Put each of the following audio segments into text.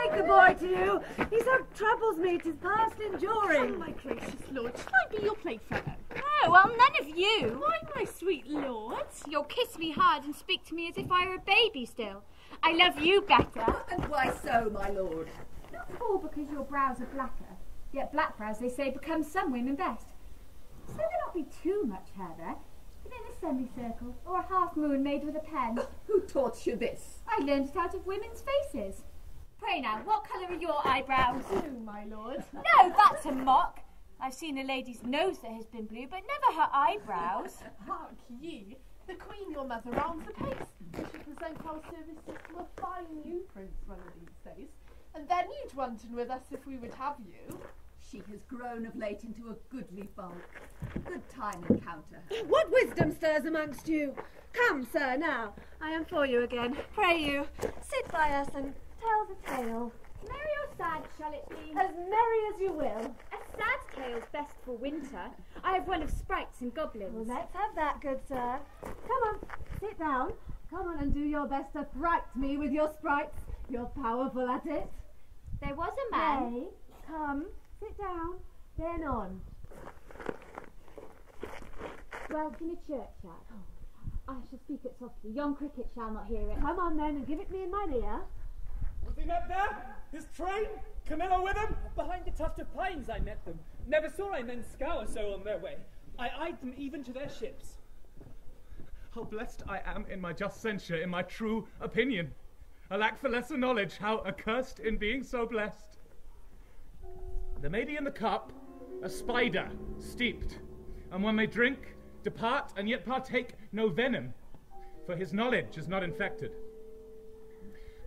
Take the boy to you. He so troubles me, 'tis past enduring. Oh, my gracious lord, shall I be your playfellow? Oh, well, none of you. Why, my sweet lord? You'll kiss me hard and speak to me as if I were a baby still. I love you better. And why so, my lord? Not all because your brows are blacker. Yet black brows, they say, become some women best. So there not be too much hair there. Within a semicircle, or a half moon made with a pen. Who taught you this? I learned it out of women's faces. Pray now, what colour are your eyebrows? Blue, my lord. No, that's a mock. I've seen a lady's nose that has been blue, but never her eyebrows. Hark ye, the queen your mother arms apace. We should present our services to a fine new prince one of these days, and then you'd wanton with us if we would have you. She has grown of late into a goodly bulk. Good time encounter her. What wisdom stirs amongst you? Come, sir, now. I am for you again. Pray you, sit by us and tell the tale. Merry or sad shall it be? As merry as you will. A sad tale's best for winter. I have one of sprites and goblins. Well, let's have that, good sir. Come on, sit down. Come on and do your best to fright me with your sprites. You're powerful at it. There was a man. Nay, come, sit down, then on. Welcome to church, lad. I shall speak it softly. Yon cricket shall not hear it. Come on then and give it me in mine ear. Was he not there? His train? Camilla with him? Behind the tuft of pines I met them. Never saw I men scour so on their way. I eyed them even to their ships. How blessed I am in my just censure, in my true opinion. Alack for lesser knowledge, how accursed in being so blessed. There may be in the cup a spider steeped, and one may drink, depart, and yet partake no venom, for his knowledge is not infected.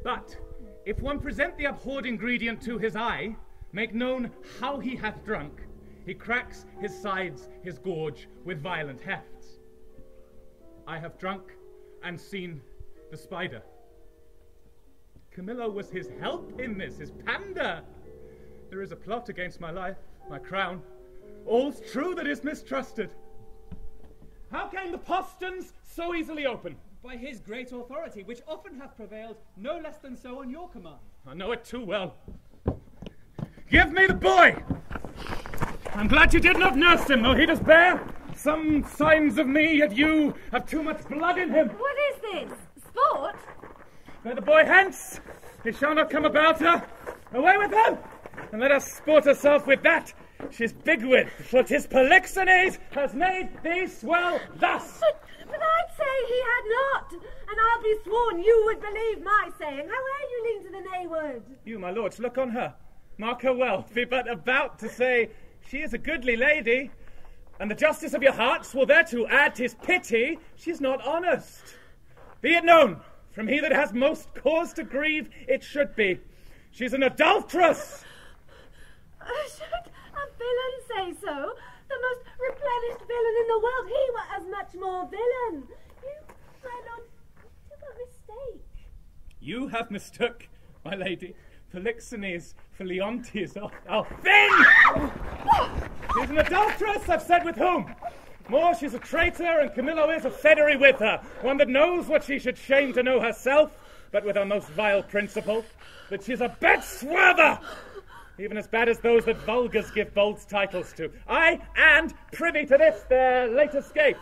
But if one present the abhorred ingredient to his eye, make known how he hath drunk, he cracks his sides, his gorge, with violent hefts. I have drunk and seen the spider. Camillo was his help in this, his pander. There is a plot against my life, my crown. All's true that is mistrusted. How came the posterns so easily open? By his great authority, which often hath prevailed no less than so on your command. I know it too well. Give me the boy! I'm glad you did not nurse him, though he does bear some signs of me, yet you have too much blood in him. What is this? Sport? Bear the boy hence. He shall not come about her. Away with him, and let us sport herself with that she's big with, for 'tis Polixenes has made thee swell thus. But I'd say he had not, and I'll be sworn you would believe my saying. How you lean to the nayward? You, my lords, look on her. Mark her well. Be but about to say she is a goodly lady, and the justice of your hearts will thereto add 'tis pity she's not honest. Be it known, from he that has most cause to grieve, it should be. She's an adulteress. Should a villain say so? The most replenished villain in the world. He were as much more villain. You, my lord, took a mistake. You have mistook, my lady. Polixenes for Leontes, our thing! She's an adulteress, I've said with whom? More, she's a traitor, and Camillo is a federy with her, one that knows what she should shame to know herself, but with her most vile principle, that she's a bed swerver, even as bad as those that vulgars give bold titles to. Aye, and privy to this, their late escape.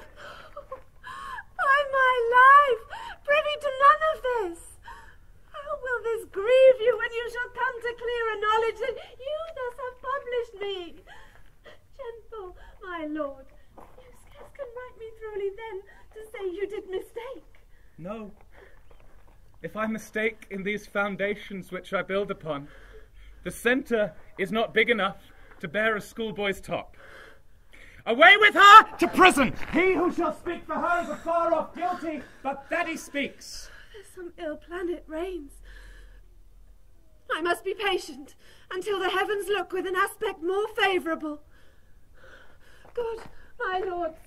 By my life, privy to none of this. How will this grieve you when you shall come to clearer knowledge that you thus have published me? Gentle, my lord, you scarce can write me truly then to say you did mistake. No. If I mistake in these foundations which I build upon, the centre is not big enough to bear a schoolboy's top. Away with her to prison! He who shall speak for her is afar off guilty, but that he speaks. There's some ill planet reigns. I must be patient until the heavens look with an aspect more favourable. Good, my lords,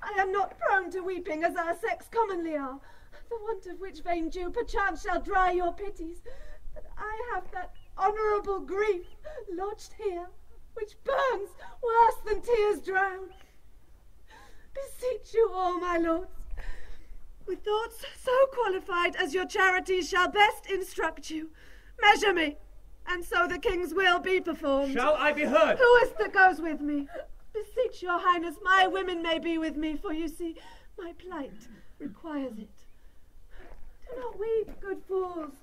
I am not prone to weeping as our sex commonly are, the want of which vain Jew perchance shall dry your pities, but I have that honourable grief lodged here, which burns worse than tears drown. Beseech you all, my lords, with thoughts so qualified as your charities shall best instruct you, measure me, and so the king's will be performed. Shall I be heard? Who is that goes with me? Beseech your highness, my women may be with me, for you see, my plight requires it. Do not weep, good fools.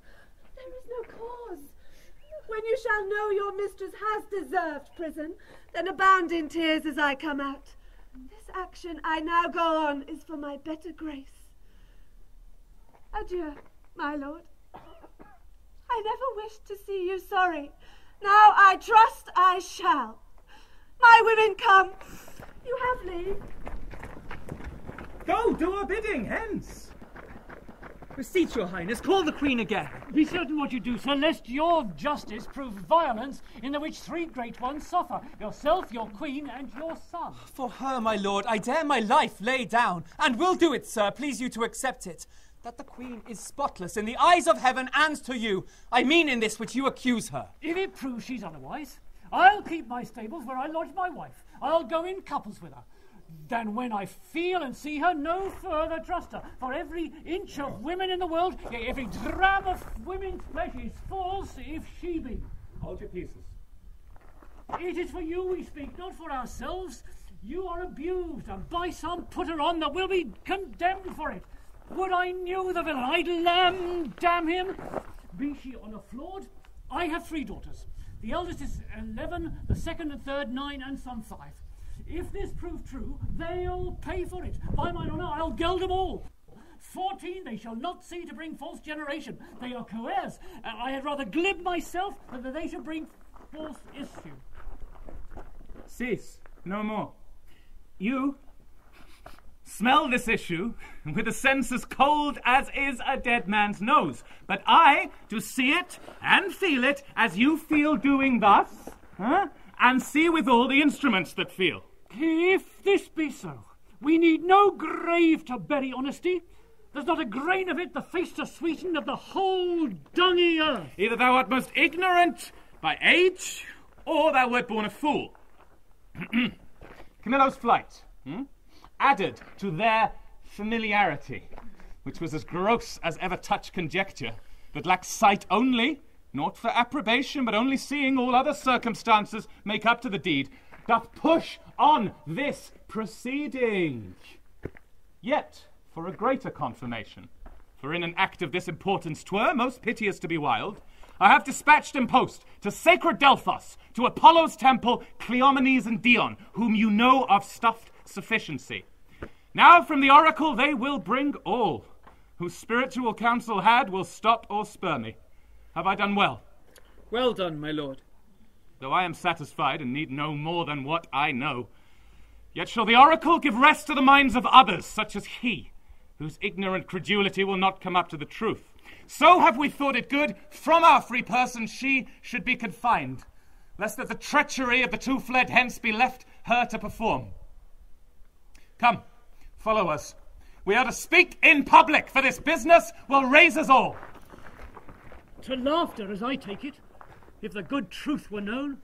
There is no cause. When you shall know your mistress has deserved prison, then abound in tears as I come out. This action I now go on is for my better grace. Adieu, my lord. I never wished to see you sorry. Now I trust I shall. My women come. You have leave. Go, do our bidding, hence. Beseech your highness, call the queen again. Be certain what you do, sir, lest your justice prove violence, in the which three great ones suffer, yourself, your queen, and your son. For her, my lord, I dare my life lay down, and will do it, sir, please you to accept it, that the queen is spotless in the eyes of heaven and to you. I mean in this which you accuse her. If it proves she's otherwise, I'll keep my stables where I lodge my wife. I'll go in couples with her. Then when I feel and see her, no further trust her. For every inch of women in the world, yea, every drab of women's flesh is false if she be. Hold your pieces. It is for you we speak, not for ourselves. You are abused, and by some putter on that will be condemned for it. Would I knew the villain, I'd damn him. Be she honour flawed, I have 3 daughters. The eldest is 11, the second and third 9, and some 5. If this prove true, they'll pay for it. By mine honour, I'll geld them all. 14 they shall not see to bring false generation. They are coerced. I had rather glib myself than that they should bring false issue. Cease, no more. You smell this issue with a sense as cold as is a dead man's nose. But I do see it and feel it as you feel doing thus, and see with all the instruments that feel. If this be so, we need no grave to bury honesty. There's not a grain of it the face to sweeten of the whole dungy earth. Either thou art most ignorant by age, or thou wert born a fool. Camillo's flight added to their familiarity, which was as gross as ever touch conjecture, that lacks sight only, not for approbation, but only seeing all other circumstances make up to the deed, doth push on this proceeding. Yet, for a greater confirmation, for in an act of this importance 'twere most piteous to be wild, I have dispatched in post to sacred Delphos, to Apollo's temple, Cleomenes and Dion, whom you know of stuffed sufficiency. Now from the oracle they will bring all, whose spiritual counsel had will stop or spur me. Have I done well? Well done, my lord. Though I am satisfied and need no more than what I know, yet shall the oracle give rest to the minds of others, such as he, whose ignorant credulity will not come up to the truth. So have we thought it good, from our free person she should be confined, lest that the treachery of the 2 fled hence be left her to perform. Come, follow us. We are to speak in public, for this business will raise us all. To laughter, as I take it, if the good truth were known.